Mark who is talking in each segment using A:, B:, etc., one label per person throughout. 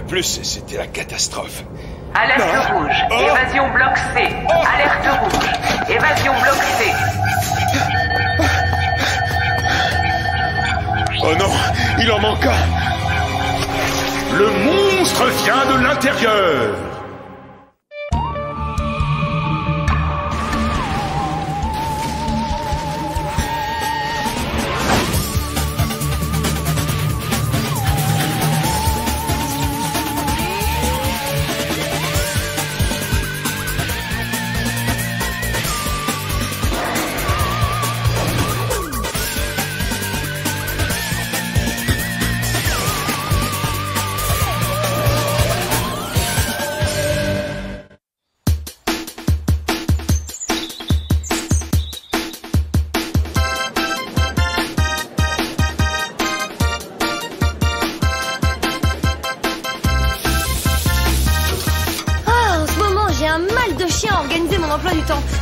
A: plus, c'était la catastrophe.
B: Alerte rouge. Évasion bloc C. Alerte rouge. Évasion bloc C.
A: Oh non, il en manque un.
C: Le monstre vient de l'intérieur.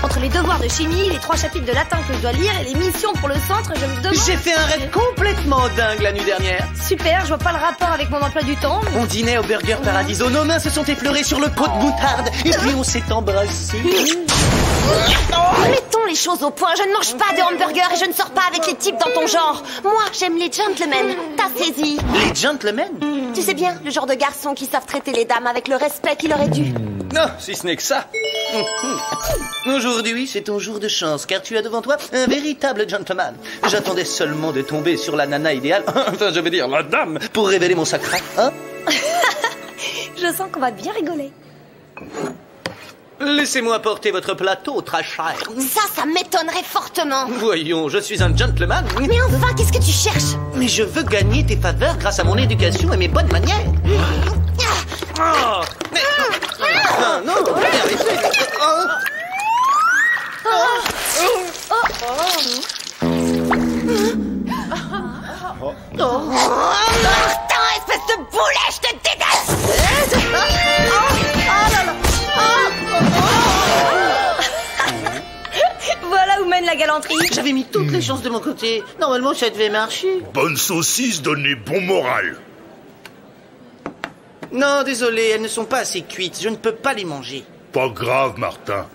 D: Entre les devoirs de chimie, les 3 chapitres de latin que je dois lire et les missions pour le centre, je me demande...
E: J'ai fait un rêve complètement dingue la nuit dernière.
D: Super, je vois pas le rapport avec mon emploi du temps. Mais...
E: On dînait au Burger Paradiso, nos mains se sont effleurées sur le pot de moutarde et puis on s'est embrassés.
D: Mettons les choses au point, je ne mange pas de hamburger et je ne sors pas avec les types dans ton genre. Moi, j'aime les gentlemen, t'as saisi.
E: Les gentlemen?
D: Tu sais bien, le genre de garçons qui savent traiter les dames avec le respect qu'il leur est dû.
E: Non, si ce n'est que ça. Aujourd'hui, c'est ton jour de chance, car tu as devant toi un véritable gentleman. J'attendais seulement de tomber sur la nana idéale, enfin je veux dire la dame, pour révéler mon secret, hein?
D: Je sens qu'on va bien rigoler.
E: Laissez-moi porter votre plateau, très cher.
D: Ça m'étonnerait fortement.
E: Voyons, je suis un gentleman.
D: Mais enfin, qu'est-ce que tu cherches?
E: Mais je veux gagner tes faveurs grâce à mon éducation et mes bonnes manières. Oh, mais... non, regardez.
D: Martin, espèce de boulet, je te déteste. Voilà où mène la galanterie.
E: J'avais mis toutes les chances de mon côté. Normalement, ça devait marcher.
C: Bonne saucisse donnée bon moral.
E: Non, désolé, elles ne sont pas assez cuites. Je ne peux pas les manger.
C: Pas grave, Martin.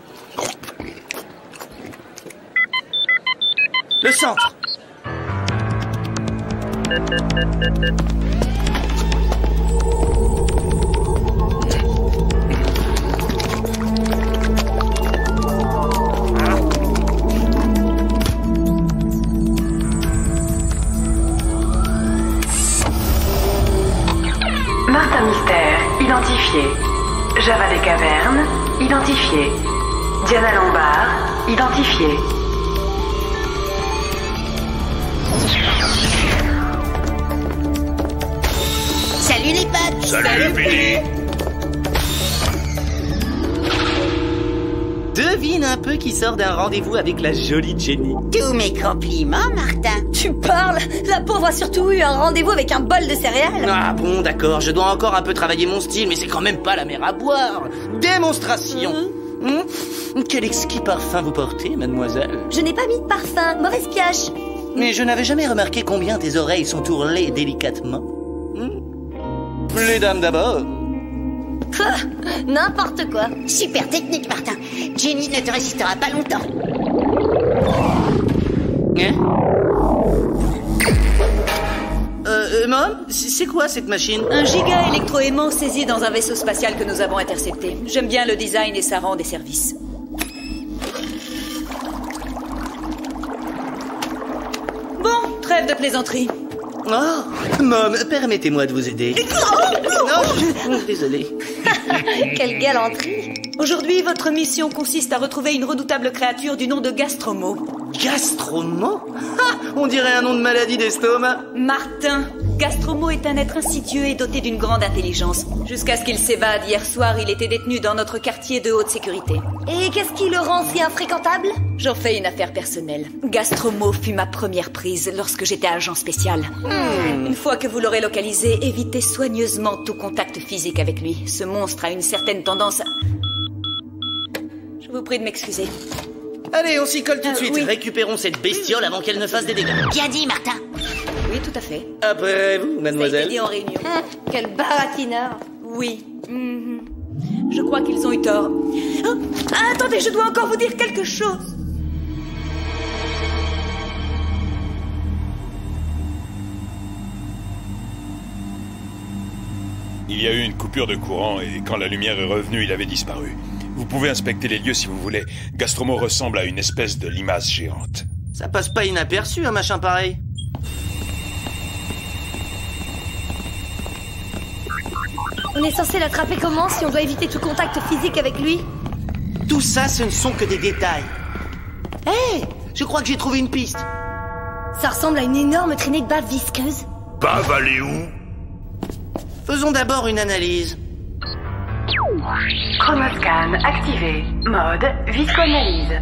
E: Le centre.
B: Martin Mystère, identifié. Java des Cavernes, identifié. Diana Lombard, identifié.
D: Salut les potes.
C: Salut Billy.
E: Devine un peu qui sort d'un rendez-vous avec la jolie Jenny.
F: Tous mes compliments, Martin.
D: Tu parles? La pauvre a surtout eu un rendez-vous avec un bol de céréales.
E: Ah bon, d'accord, je dois encore un peu travailler mon style, mais c'est quand même pas la mer à boire. Démonstration. Quel exquis parfum vous portez, mademoiselle?
D: Je n'ai pas mis de parfum, mauvaise pioche.
E: Mais je n'avais jamais remarqué combien tes oreilles sont ourlées délicatement. Les dames d'abord.
D: N'importe quoi.
F: Super technique, Martin. Jenny ne te résistera pas longtemps.
E: Hein? Mom, c'est quoi cette machine?
G: Un giga électroaimant saisi dans un vaisseau spatial que nous avons intercepté. J'aime bien le design et ça rend des services. Bon, trêve de plaisanterie.
E: Oh, Mom, permettez-moi de vous aider. Non, désolé.
D: Quelle galanterie.
G: Aujourd'hui, votre mission consiste à retrouver une redoutable créature du nom de Gastromo.
E: Gastromo? On dirait un nom de maladie d'estomac.
G: Martin. Gastromo est un être insidieux et doté d'une grande intelligence. Jusqu'à ce qu'il s'évade hier soir, il était détenu dans notre quartier de haute sécurité.
D: Et qu'est-ce qui le rend si infréquentable?
G: J'en fais une affaire personnelle. Gastromo fut ma première prise lorsque j'étais agent spécial. Une fois que vous l'aurez localisé, évitez soigneusement tout contact physique avec lui. Ce monstre a une certaine tendance à... Je vous prie de m'excuser.
E: Allez, on s'y colle tout de suite.
G: Oui.
E: Récupérons cette bestiole avant qu'elle ne fasse des dégâts.
F: Bien dit, Martin.
G: Oui, tout à fait.
E: Après vous,
G: Ça a été
E: mademoiselle.
G: dit en réunion.
D: Quel baratineur.
G: Oui. Je crois qu'ils ont eu tort. Oh, attendez, je dois encore vous dire quelque chose.
A: Il y a eu une coupure de courant et quand la lumière est revenue, il avait disparu. Vous pouvez inspecter les lieux si vous voulez. Gastromo ressemble à une espèce de limace géante.
E: Ça passe pas inaperçu, un machin pareil.
D: On est censé l'attraper comment si on doit éviter tout contact physique avec lui?
E: Tout ça, ce ne sont que des détails. Hé, je crois que j'ai trouvé une piste.
D: Ça ressemble à une énorme traînée de bave visqueuse.
C: Bave aller où?
E: Faisons d'abord une analyse.
B: Chromoscan activé. Mode viscoanalyse.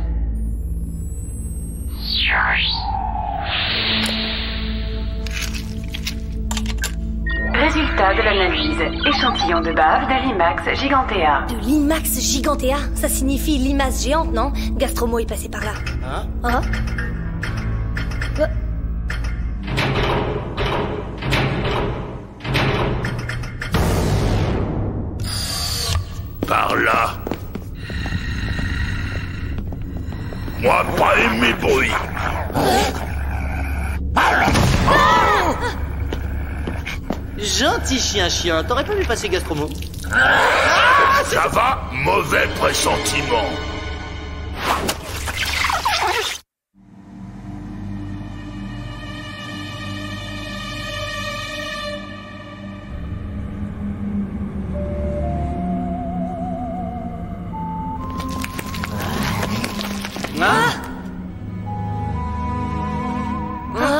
B: Résultat de l'analyse. Échantillon de bave d'un Limax gigantea.
D: De Limax gigantea? Ça signifie limace géante, non? Gastromo est passé par là.
E: Hein?
C: Par là. Moi, pas aimé bruit.
E: Gentil chien, t'aurais pas vu passer Gastromo?
C: Ça va? Mauvais pressentiment.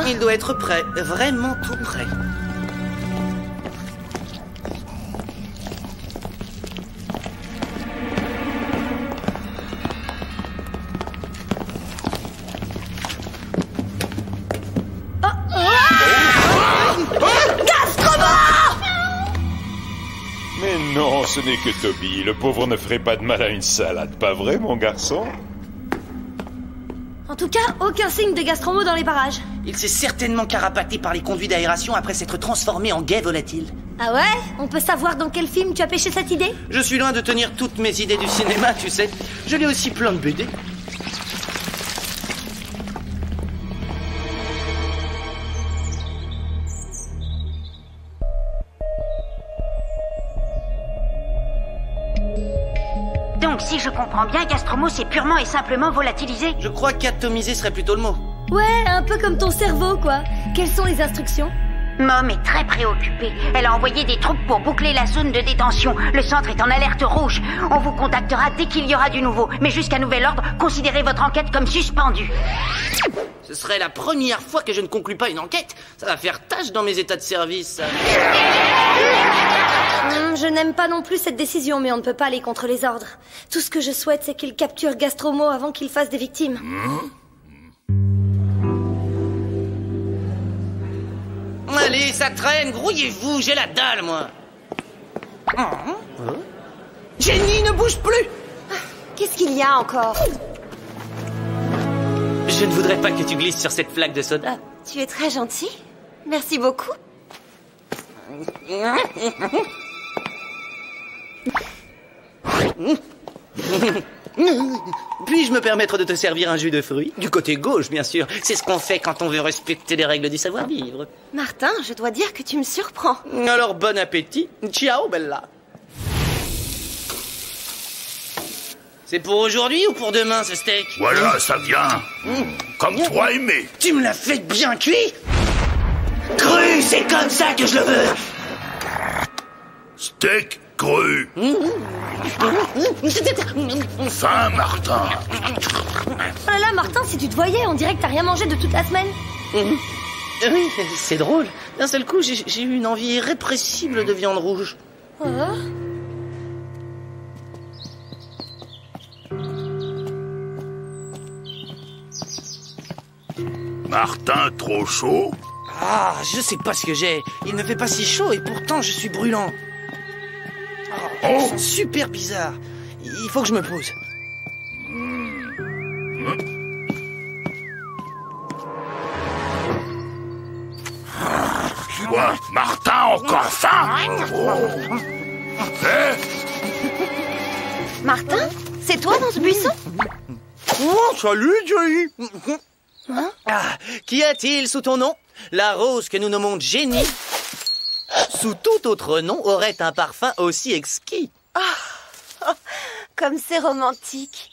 E: Il doit être prêt, vraiment tout prêt.
A: Mais non, ce n'est que Toby. Le pauvre ne ferait pas de mal à une salade, pas vrai, mon garçon?
D: En tout cas, aucun signe de Gastromo dans les parages.
E: Il s'est certainement carapaté par les conduits d'aération après s'être transformé en guet volatile.
D: Ah ouais? On peut savoir dans quel film tu as pêché cette idée?
E: Je suis loin de tenir toutes mes idées du cinéma, tu sais. Je lis aussi plein de BD.
F: Donc, si je comprends bien, Gastromo s'est purement et simplement volatilisé.
E: Je crois qu'atomiser serait plutôt le mot.
D: Ouais, un peu comme ton cerveau, quoi. Quelles sont les instructions?
F: Mom est très préoccupée. Elle a envoyé des troupes pour boucler la zone de détention. Le centre est en alerte rouge. On vous contactera dès qu'il y aura du nouveau. Mais jusqu'à nouvel ordre, considérez votre enquête comme suspendue.
E: Ce serait la première fois que je ne conclus pas une enquête. Ça va faire tâche dans mes états de service, ça.
D: Je n'aime pas non plus cette décision, mais on ne peut pas aller contre les ordres. Tout ce que je souhaite, c'est qu'il capture Gastromo avant qu'il fasse des victimes.
E: Allez, ça traîne, grouillez-vous, j'ai la dalle, moi. Jenny, ne bouge plus.
D: Qu'est-ce qu'il y a encore?
E: Je ne voudrais pas que tu glisses sur cette flaque de soda.
D: Tu es très gentil. Merci beaucoup.
E: Puis-je me permettre de te servir un jus de fruits? Du côté gauche, bien sûr. C'est ce qu'on fait quand on veut respecter les règles du savoir-vivre.
D: Martin, je dois dire que tu me surprends.
E: Alors, bon appétit. Ciao, Bella. C'est pour aujourd'hui ou pour demain, ce steak?
C: Voilà, ça vient. Comme toi aimé.
E: Tu me l'as fait bien cuit? Cru, c'est comme ça que je le veux.
C: Steak cru. Fin, Martin.
D: Oh là là, Martin, si tu te voyais, on dirait que t'as rien mangé de toute la semaine.
E: Oui, c'est drôle. D'un seul coup, j'ai eu une envie irrépressible de viande rouge.
D: Oh.
C: Martin, trop chaud?
E: Ah, je sais pas ce que j'ai. Il ne fait pas si chaud et pourtant je suis brûlant. Oh, super bizarre. Il faut que je me pose.
C: Quoi, Martin, encore faim?
D: Martin, c'est toi dans ce buisson?
E: Oh, salut, Jenny. Qu'y a-t-il sous ton nom? La rose que nous nommons Jenny, sous tout autre nom, aurait un parfum aussi exquis.
D: Comme c'est romantique.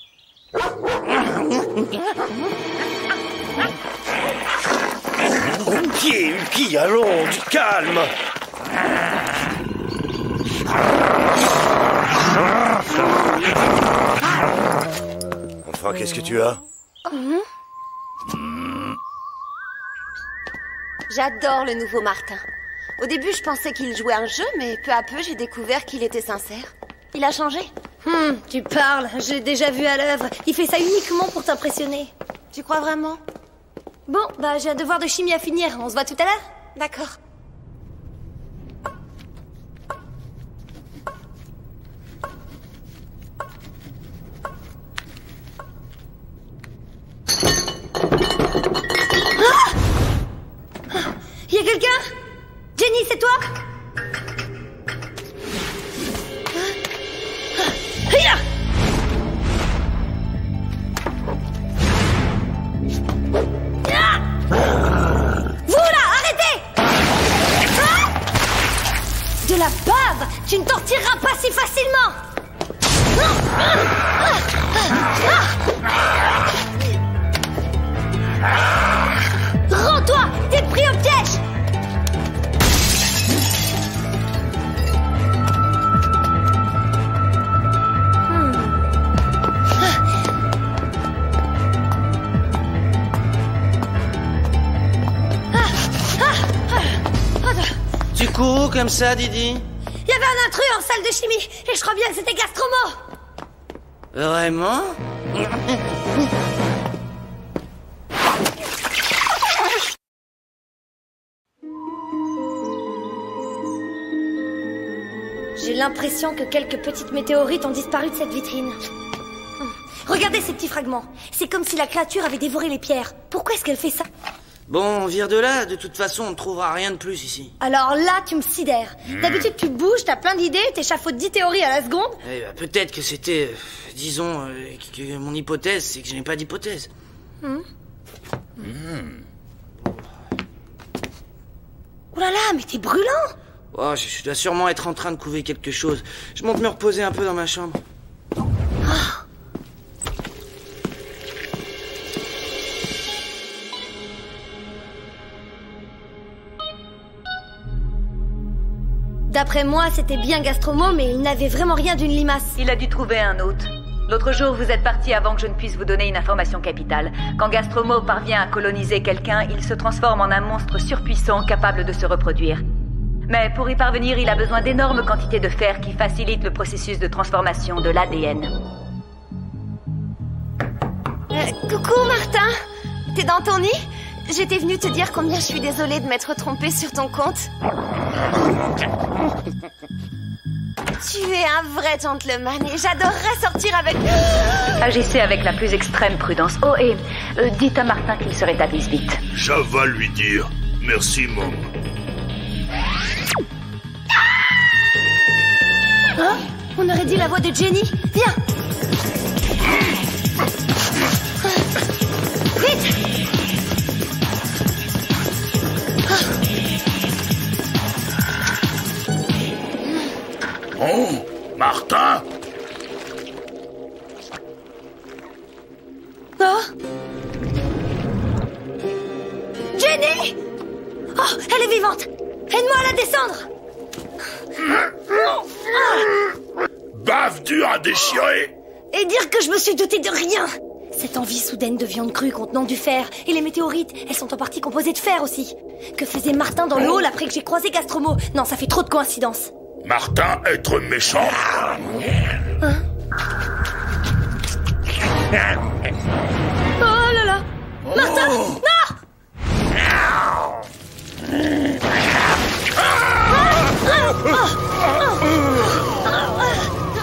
H: Qui, allons, du calme. Enfin, qu'est-ce que tu as?
D: J'adore le nouveau Martin. Au début, je pensais qu'il jouait un jeu, mais peu à peu, j'ai découvert qu'il était sincère. Il a changé.
I: Tu parles, j'ai déjà vu à l'œuvre. Il fait ça uniquement pour t'impressionner.
D: Tu crois vraiment?
I: Bon, bah j'ai un devoir de chimie à finir. On se voit tout à l'heure?
D: D'accord.
I: Y a quelqu'un? Jenny, c'est toi? Vous là, arrêtez! De la bave! Tu ne t'en tireras pas si facilement! Rends-toi! T'es pris au piège!
E: Tu cours comme ça, Didi?
I: Il y avait un intrus en salle de chimie, et je crois bien que c'était Gastromo!
E: Vraiment?
I: J'ai l'impression que quelques petites météorites ont disparu de cette vitrine. Regardez ces petits fragments. C'est comme si la créature avait dévoré les pierres. Pourquoi est-ce qu'elle fait ça?
E: Bon, on vire de là. De toute façon, on ne trouvera rien de plus ici.
I: Alors là, tu me sidères. D'habitude, tu bouges, t'as plein d'idées, t'échafaudes 10 théories à la seconde.
E: Eh ben, peut-être que c'était... disons, que mon hypothèse, c'est que je n'ai pas d'hypothèse.
I: Oh là là, mais t'es brûlant!
E: Oh, je dois sûrement être en train de couver quelque chose. Je monte me reposer un peu dans ma chambre.
I: D'après moi, c'était bien Gastromo, mais il n'avait vraiment rien d'une limace.
G: Il a dû trouver un hôte. L'autre jour, vous êtes parti avant que je ne puisse vous donner une information capitale. Quand Gastromo parvient à coloniser quelqu'un, il se transforme en un monstre surpuissant capable de se reproduire. Mais pour y parvenir, il a besoin d'énormes quantités de fer qui facilitent le processus de transformation de l'ADN.
D: Coucou Martin, t'es dans ton nid? J'étais venue te dire combien je suis désolée de m'être trompée sur ton compte. Tu es un vrai gentleman et j'adorerais sortir avec...
G: Agissez avec la plus extrême prudence. Oh, et dites à Martin qu'il se rétablisse vite.
C: Je vais lui dire. Merci, Mom.
I: Hein? On aurait dit la voix de Jenny. Viens! Vite!
C: Oh, Martin!
I: Oh! Jenny! Oh, elle est vivante! Aide-moi à la descendre!
C: Bave dure à déchirer!
I: Et dire que je me suis douté de rien! Cette envie soudaine de viande crue contenant du fer, et les météorites, elles sont en partie composées de fer aussi. Que faisait Martin dans le hall après que j'ai croisé Gastromo? Non, ça fait trop de coïncidences.
C: Martin, être méchant!
I: Hein? Oh là là! Martin! Non!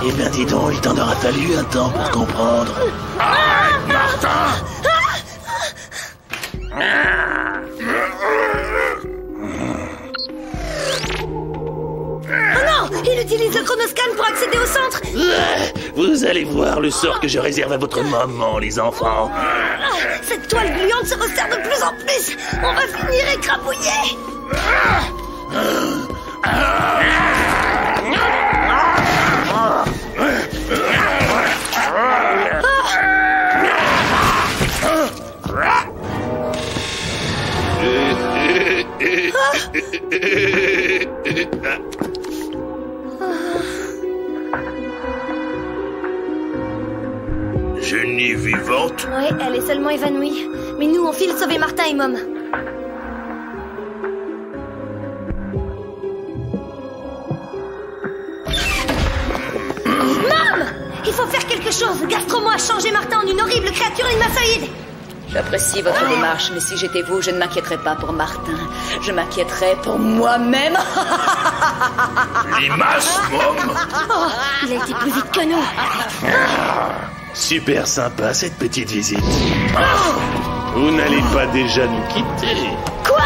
H: Eh bien, dis donc, il t'en aura fallu un temps pour comprendre.
C: Arrête, Martin!
I: Oh non! Il utilise le chronoscan pour accéder au centre.
H: Vous allez voir le sort que je réserve à votre maman, les enfants.
I: Cette toile gluante se resserre de plus en plus. On va finir écrabouillé.
C: Jenny vivante?
I: Ouais, elle est seulement évanouie. Mais nous, on file sauver Martin et Mom. Mom! Il faut faire quelque chose. Gastromo a changé Martin en une horrible créature limaçoïde.
G: J'apprécie votre démarche, mais si j'étais vous, je ne m'inquiéterais pas pour Martin. Je m'inquiéterais pour moi-même.
C: Limace, Mom?
I: Oh, il a été plus vite que nous.
H: Super sympa cette petite visite. Vous n'allez pas déjà nous quitter?
I: Quoi?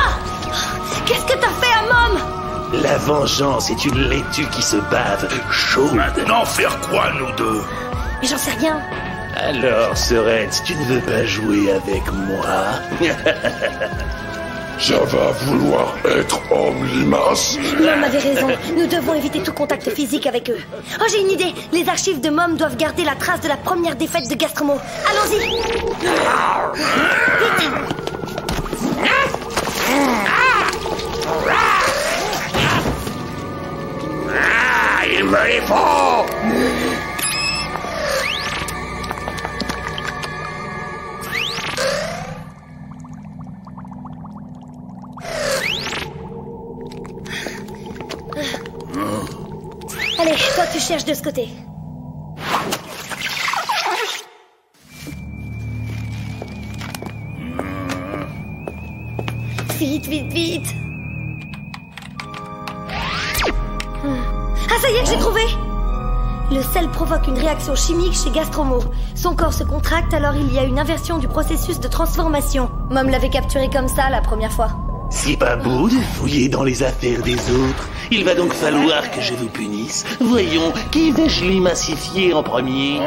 I: Qu'est-ce que t'as fait à Mom?
H: La vengeance est une laitue qui se bave chaude.
C: Maintenant, faire quoi, nous deux?
I: Mais j'en sais rien.
H: Alors, Sorens, tu ne veux pas jouer avec moi?
J: Ça va vouloir être homme limace.
I: Mom avait raison. Nous devons éviter tout contact physique avec eux. Oh, j'ai une idée. Les archives de Mom doivent garder la trace de la première défaite de Gastromo. Allons-y. Vite.
C: Il me les faut!
I: Allez, toi tu cherches de ce côté. Vite, vite, vite. Ah, ça y est, j'ai trouvé. Le sel provoque une réaction chimique chez Gastromo. Son corps se contracte, alors il y a une inversion du processus de transformation. Mom l'avait capturé comme ça la première fois.
H: C'est pas beau de fouiller dans les affaires des autres. Il va donc falloir que je vous punisse. Voyons, qui vais-je limacifier en premier?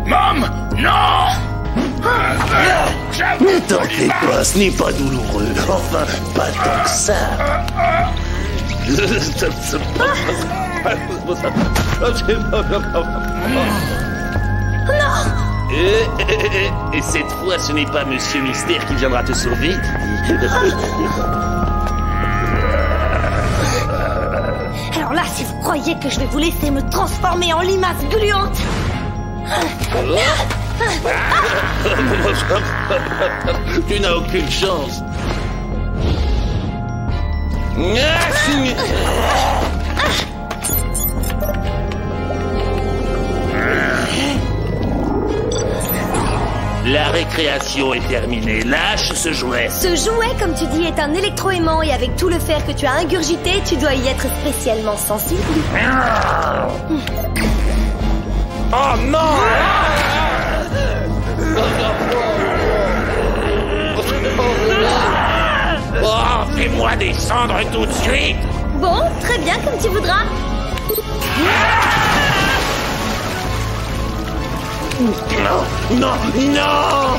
C: Mom, non!
H: Ne t'en fais pas, ce n'est pas douloureux. Enfin, pas tant que ça. Et cette fois, ce n'est pas Monsieur Mystère qui viendra te sauver, Didi.
I: Alors là, si vous croyez que je vais vous laisser me transformer en limace gluante...
H: Tu n'as aucune chance. La récréation est terminée. Lâche ce jouet.
I: Ce jouet, comme tu dis, est un électroaimant et avec tout le fer que tu as ingurgité, tu dois y être spécialement sensible.
H: Oh non!
C: Oh, fais-moi descendre tout de suite!
I: Bon, très bien, comme tu voudras.
H: Non, non, non!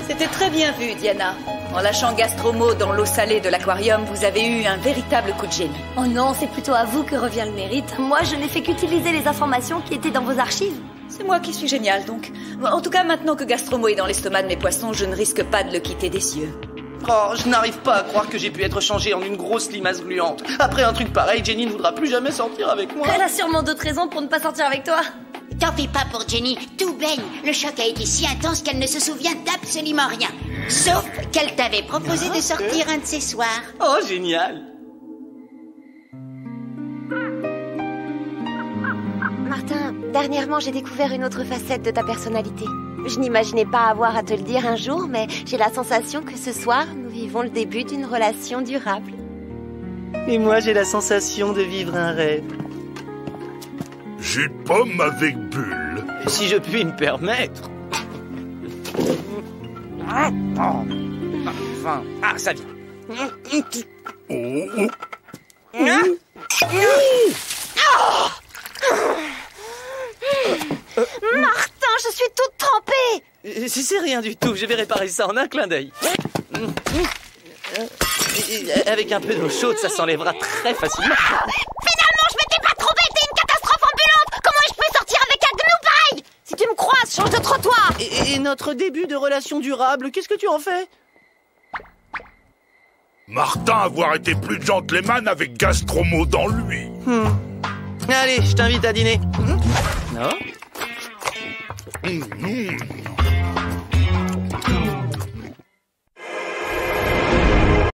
G: C'était très bien vu, Diana. En lâchant Gastromo dans l'eau salée de l'aquarium, vous avez eu un véritable coup de génie.
I: Oh non, c'est plutôt à vous que revient le mérite. Moi, je n'ai fait qu'utiliser les informations qui étaient dans vos archives.
G: C'est moi qui suis génial, donc. En tout cas, maintenant que Gastromo est dans l'estomac de mes poissons, je ne risque pas de le quitter des cieux.
E: Oh, je n'arrive pas à croire que j'ai pu être changé en une grosse limace gluante. Après un truc pareil, Jenny ne voudra plus jamais sortir avec moi.
I: Elle a sûrement d'autres raisons pour ne pas sortir avec toi.
F: T'en fais pas pour Jenny, tout baigne. Le choc a été si intense qu'elle ne se souvient d'absolument rien. Sauf qu'elle t'avait proposé de sortir un de ces soirs.
E: Oh, génial!
D: Martin, dernièrement, j'ai découvert une autre facette de ta personnalité. Je n'imaginais pas avoir à te le dire un jour, mais j'ai la sensation que ce soir, nous vivons le début d'une relation durable.
E: Et moi, j'ai la sensation de vivre un rêve.
J: Jus de pomme avec bulle.
E: Si je puis me permettre. Enfin, ça vient.
D: Martin, je suis toute trempée!
E: C'est rien du tout, je vais réparer ça en un clin d'œil. Avec un peu d'eau chaude, ça s'enlèvera très facilement.
D: Finalement, je m'étais pas trompée, t'es une catastrophe ambulante! Comment je peux sortir avec un gnou pareil? Si tu me croises, change de trottoir!
E: Et notre début de relation durable, qu'est-ce que tu en fais?
J: Martin avoir été plus gentleman avec Gastromo dans lui.
E: Allez, je t'invite à dîner. Non?